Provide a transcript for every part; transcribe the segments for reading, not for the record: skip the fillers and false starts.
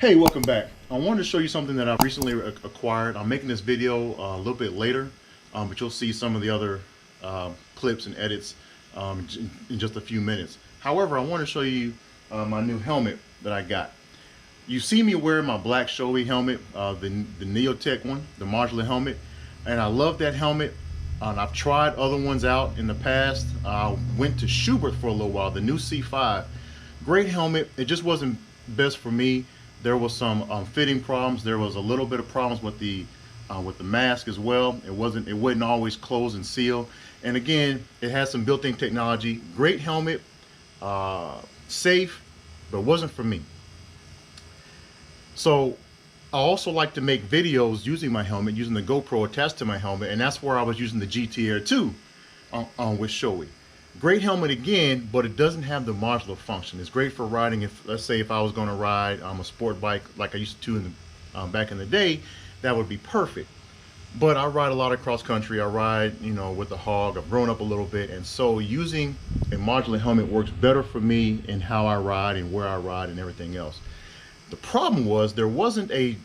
Hey, welcome back. I wanted to show you something that I've recently acquired. I'm making this video a little bit later, but you'll see some of the other clips and edits in just a few minutes. However, I want to show you my new helmet that I got. You see me wearing my black Shoei helmet, the Neotec one, the modular helmet, and I love that helmet. I've tried other ones out in the past. I went to Shoei for a little while, the new C5. Great helmet. It just wasn't best for me. There was some fitting problems. There was a little bit of problems with the mask as well. It wouldn't always close and seal. And again, it has some built-in technology. Great helmet, safe, but wasn't for me. So I also like to make videos using my helmet, using the GoPro attached to my helmet, and that's where I was using the GT Air 2 with Shoei. Great helmet again, but it doesn't have the modular function. It's great for riding. If let's say if I was going to ride a sport bike like I used to back in the day, that would be perfect. But I ride a lot of cross country. I ride, with the hog. I've grown up a little bit, and so using a modular helmet works better for me in how I ride and where I ride and everything else. The problem was there wasn't a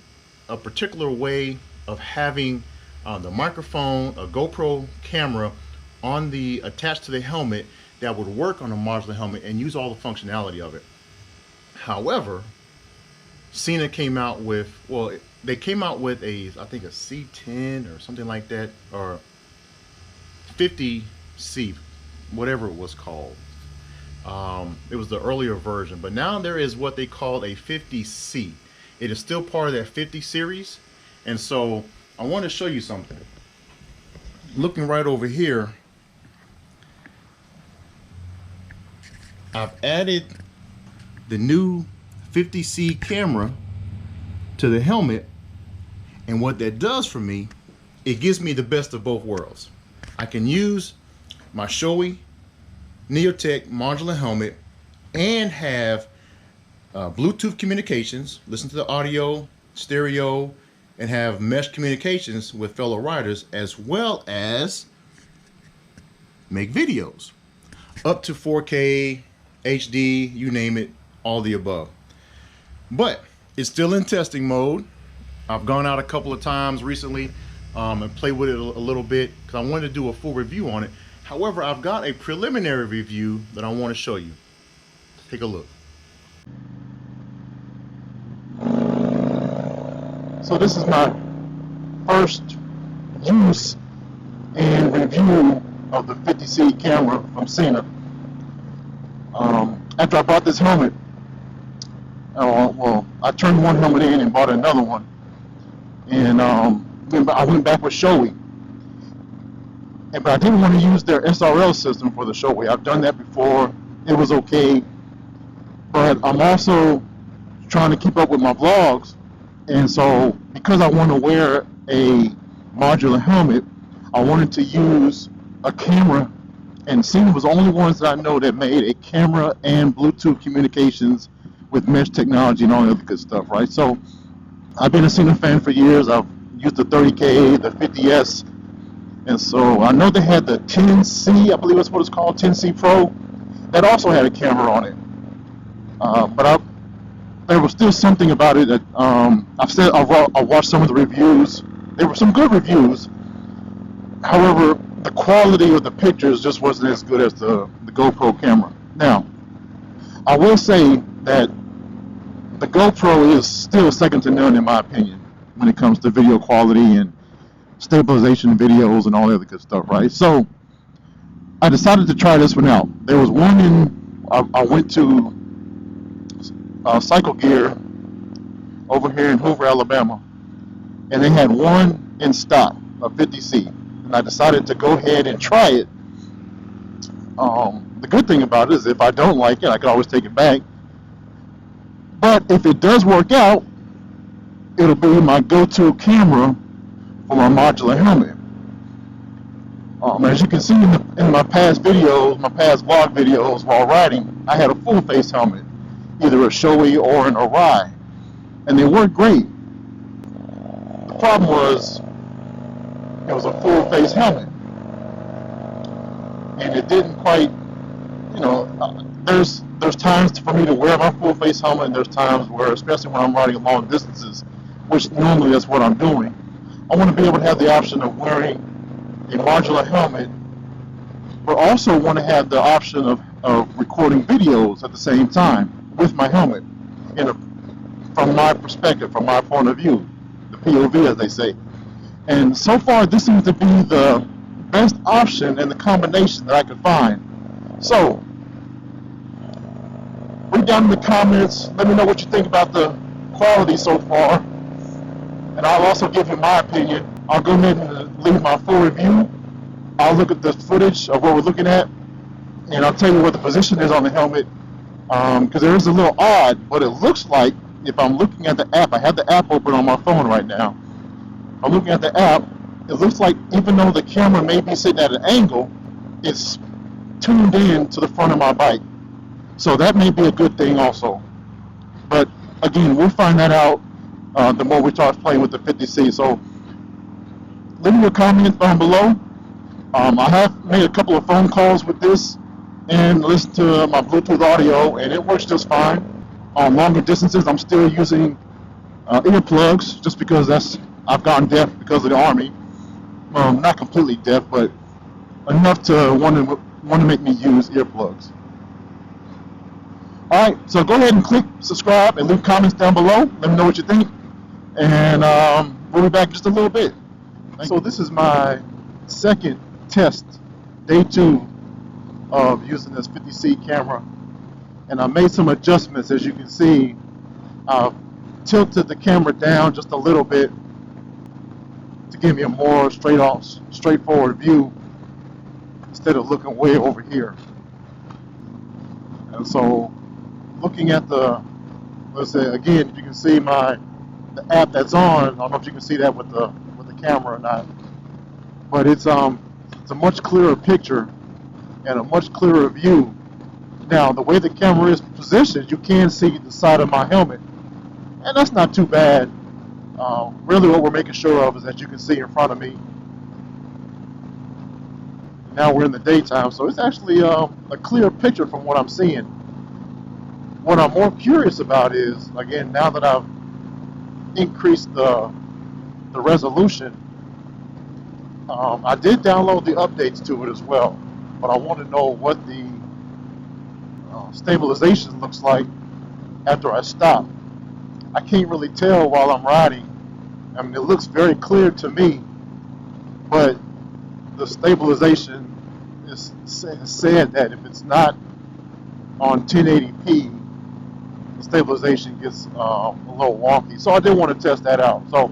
particular way of having the microphone, a GoPro camera attached to the helmet that would work on a modular helmet and use all the functionality of it. However, Sena came out with, they came out with I think a C10 or something like that, or 50C, whatever it was called. It was the earlier version, but now there is what they call a 50C. It is still part of that 50 series, and so I want to show you something. Looking right over here, I've added the new 50C camera to the helmet, and what that does for me, it gives me the best of both worlds. I can use my Shoei Neotec modular helmet and have Bluetooth communications, listen to the audio, stereo, and have mesh communications with fellow riders, as well as make videos up to 4K, HD, you name it, all the above. But it's still in testing mode. I've gone out a couple of times recently and played with it a little bit because I wanted to do a full review on it. However, I've got a preliminary review that I want to show you. Take a look. So this is my first use and review of the 50C camera from Sena. After I bought this helmet, I turned one helmet in and bought another one, and I went back with Shoei. But I didn't want to use their SRL system for the Shoei. I've done that before. It was okay, but I'm also trying to keep up with my vlogs, and so because I want to wear a modular helmet, I wanted to use a camera, and Sena was the only ones that I know that made a camera and Bluetooth communications with mesh technology and all the other good stuff, right? So I've been a Sena fan for years. I've used the 30K, the 50S, and so I know they had the 10C, I believe that's what it's called, 10C Pro, that also had a camera on it. But there was still something about it that I watched some of the reviews. There were some good reviews. However, the quality of the pictures just wasn't as good as the GoPro camera. Now, I will say that the GoPro is still second to none in my opinion when it comes to video quality and stabilization videos and all the other good stuff, right? So I decided to try this one out. There was one I went to Cycle Gear over here in Hoover, Alabama, and they had one in stock, a 50C, and I decided to go ahead and try it. The good thing about it is if I don't like it, I can always take it back. But if it does work out, it'll be my go-to camera for my modular helmet. As you can see in my past videos, my past vlog videos while riding, I had a full face helmet, either a Shoei or an Arai, and they worked great. The problem was it was a full face helmet, and it didn't quite you know, there's times for me to wear my full face helmet, and there's times where, especially when I'm riding long distances, which normally is what I'm doing, I want to be able to have the option of wearing a modular helmet, but also want to have the option of recording videos at the same time with my helmet, in a, from my perspective, from my point of view, the POV as they say. And so far, this seems to be the best option and the combination that I could find. So, read down in the comments, let me know what you think about the quality so far, and I'll also give you my opinion. I'll go ahead and leave my full review. I'll look at the footage of what we're looking at, and I'll tell you what the position is on the helmet, because there is a little odd, but it looks like, if I'm looking at the app, I have the app open on my phone right now. I'm looking at the app, it looks like even though the camera may be sitting at an angle, it's tuned in to the front of my bike. So that may be a good thing also. But again, we'll find that out the more we start playing with the 50C. So leave me your comments down below. I have made a couple of phone calls with this and listened to my Bluetooth audio, and it works just fine. On longer distances, I'm still using earplugs, just because I've gone deaf because of the Army. Not completely deaf, but enough to want to make me use earplugs. All right, so go ahead and click subscribe and leave comments down below. Let me know what you think, and we'll be back in just a little bit. So this is my second test, day 2 of using this 50C camera, and I made some adjustments. As you can see, I've tilted the camera down just a little bit to give me a more straightforward view instead of looking way over here. And so, looking at the, let's say again, you can see the app that's on. I don't know if you can see that with the camera or not, but it's a much clearer picture and a much clearer view. Now, the way the camera is positioned, you can see the side of my helmet, and that's not too bad. Really what we're making sure of is that you can see in front of me. Now we're in the daytime, so it's actually a clear picture from what I'm seeing. What I'm more curious about is, again, now that I've increased the resolution, I did download the updates to it as well, but I want to know what the stabilization looks like after I stop. I can't really tell while I'm riding. I mean, it looks very clear to me, but the stabilization is said that if it's not on 1080p, the stabilization gets a little wonky. So I did want to test that out. So,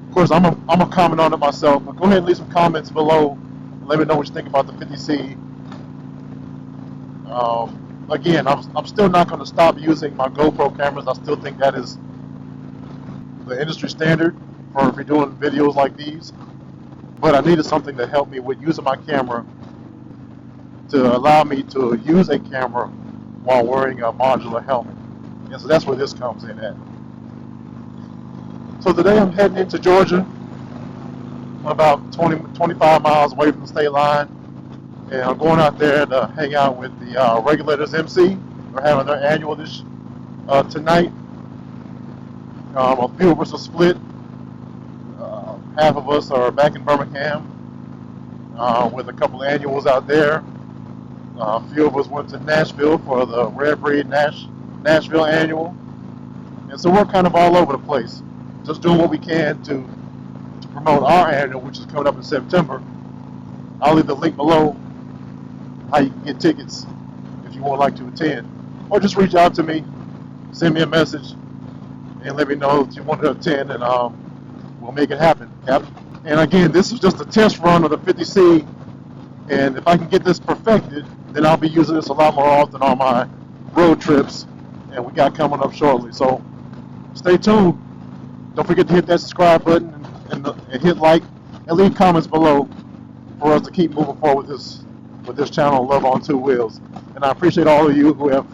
of course, I'm a comment on it myself, but go ahead and leave some comments below and let me know what you think about the 50C. Again, I'm still not going to stop using my GoPro cameras. I still think that is the industry standard for if you're doing videos like these. But I needed something to help me with using my camera, to allow me to use a camera while wearing a modular helmet. And so that's where this comes in at. So today I'm heading into Georgia. I'm about 25 miles away from the state line. And I'm going out there to hang out with the Regulators MC. We're having their annual tonight. A few of us are split. Half of us are back in Birmingham with a couple of annuals out there. A few of us went to Nashville for the Red Breed Nashville annual. And so we're kind of all over the place, just doing what we can to promote our annual, which is coming up in September. I'll leave the link below how you can get tickets if you would like to attend. Or just reach out to me, send me a message, and let me know if you want to attend, and we'll make it happen. Yep. And again, this is just a test run of the 50C, and if I can get this perfected, then I'll be using this a lot more often on my road trips, and we got coming up shortly. So stay tuned. Don't forget to hit that subscribe button and hit like and leave comments below for us to keep moving forward with this channel, Love on Two Wheels. And I appreciate all of you who have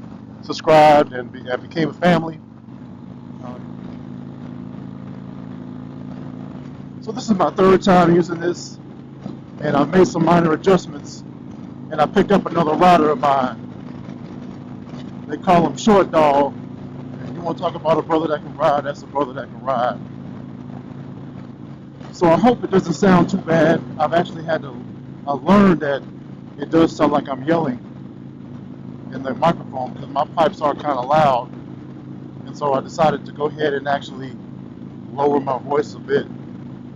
subscribed and became a family. So this is my third time using this, and I've made some minor adjustments and I picked up another rider of mine. They call him Short Dog. And you want to talk about a brother that can ride, that's a brother that can ride. So I hope it doesn't sound too bad. I've actually I learned that it does sound like I'm yelling in the microphone because my pipes are kind of loud. And so I decided to go ahead and actually lower my voice a bit.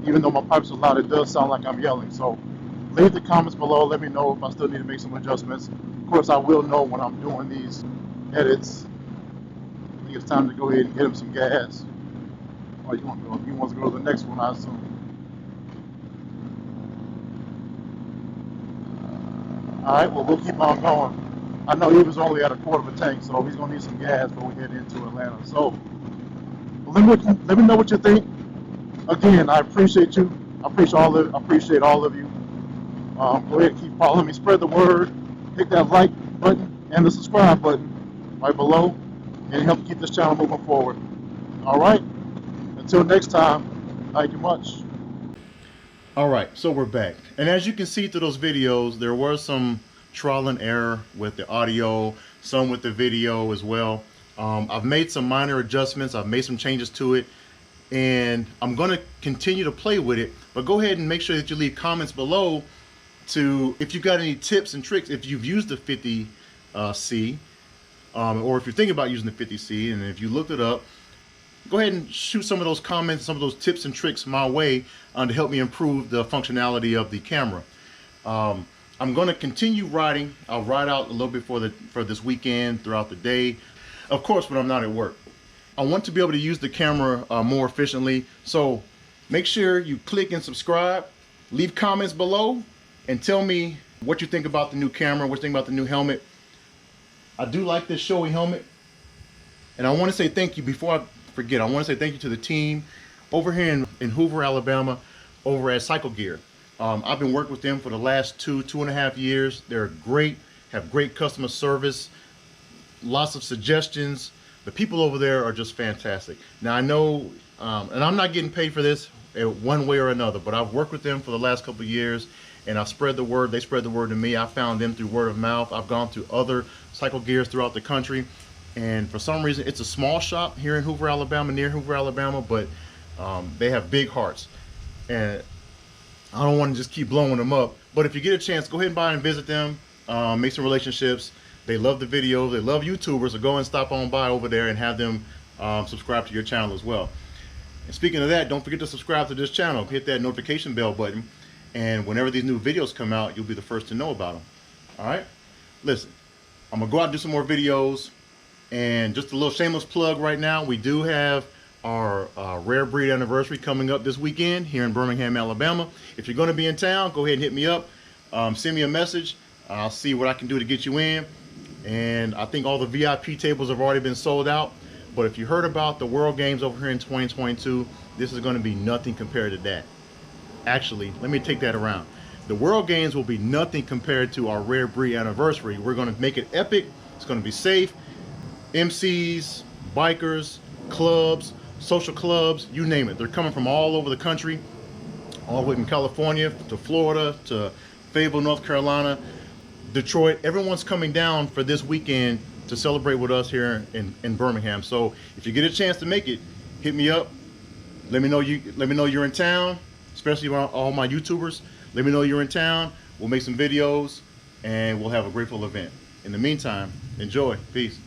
Even though my pipes are loud, it does sound like I'm yelling. So leave the comments below. Let me know if I still need to make some adjustments. Of course, I will know when I'm doing these edits. I think it's time to go ahead and get him some gas. Or he wants to go to the next one, I assume. All right, well, we'll keep on going. I know he was only at a quarter of a tank, so he's going to need some gas before we head into Atlanta. So let me know what you think. Again, I appreciate you. I appreciate all of you. Go ahead and keep following me. Spread the word. Hit that like button and the subscribe button right below, and help keep this channel moving forward. All right. Until next time. Thank you much. All right, so we're back. And as you can see through those videos, there was some trial and error with the audio, some with the video as well. I've made some minor adjustments. I've made some changes to it, and I'm going to continue to play with it. But go ahead and make sure that you leave comments below if you've got any tips and tricks, if you've used the 50C, or if you're thinking about using the 50C, and if you looked it up, go ahead and shoot some of those comments, some of those tips and tricks my way to help me improve the functionality of the camera. I'm going to continue riding. I'll ride out a little bit for this weekend, throughout the day, of course, when I'm not at work. I want to be able to use the camera more efficiently, so make sure you click and subscribe, leave comments below, and tell me what you think about the new camera, what you think about the new helmet. I do like this Shoei helmet, and I want to say thank you before I forget. I want to say thank you to the team over here in Hoover, Alabama, over at Cycle Gear. I've been working with them for the last 2.5 years. They're great, have great customer service, lots of suggestions. The people over there are just fantastic. Now I know, and I'm not getting paid for this one way or another, but I've worked with them for the last couple of years, and I've spread the word. They spread the word to me. I found them through word of mouth. I've gone to other Cycle Gears throughout the country, and for some reason, it's a small shop here in Hoover, Alabama, near Hoover, Alabama, but they have big hearts, and I don't want to just keep blowing them up. But if you get a chance, go ahead and by and visit them, make some relationships. They love the videos, they love YouTubers, so go and stop on by over there and have them subscribe to your channel as well. And speaking of that, don't forget to subscribe to this channel. Hit that notification bell button, and whenever these new videos come out, you'll be the first to know about them. All right? Listen, I'm going to go out and do some more videos. And just a little shameless plug right now, we do have our rare breed anniversary coming up this weekend here in Birmingham, Alabama. If you're going to be in town, go ahead and hit me up. Send me a message. I'll see what I can do to get you in. And I think all the VIP tables have already been sold out. But if you heard about the World Games over here in 2022, this is going to be nothing compared to that. Actually, let me take that around. The World Games will be nothing compared to our rare breed anniversary. We're going to make it epic. It's going to be safe. MCs, bikers, clubs, social clubs, you name it. They're coming from all over the country, all the way from California to Florida to Fayetteville, North Carolina, Detroit. Everyone's coming down for this weekend to celebrate with us here in Birmingham. So if you get a chance to make it, hit me up. Let me know you're in town, especially all my YouTubers. Let me know you're in town. We'll make some videos and we'll have a grateful event. In the meantime, enjoy. Peace.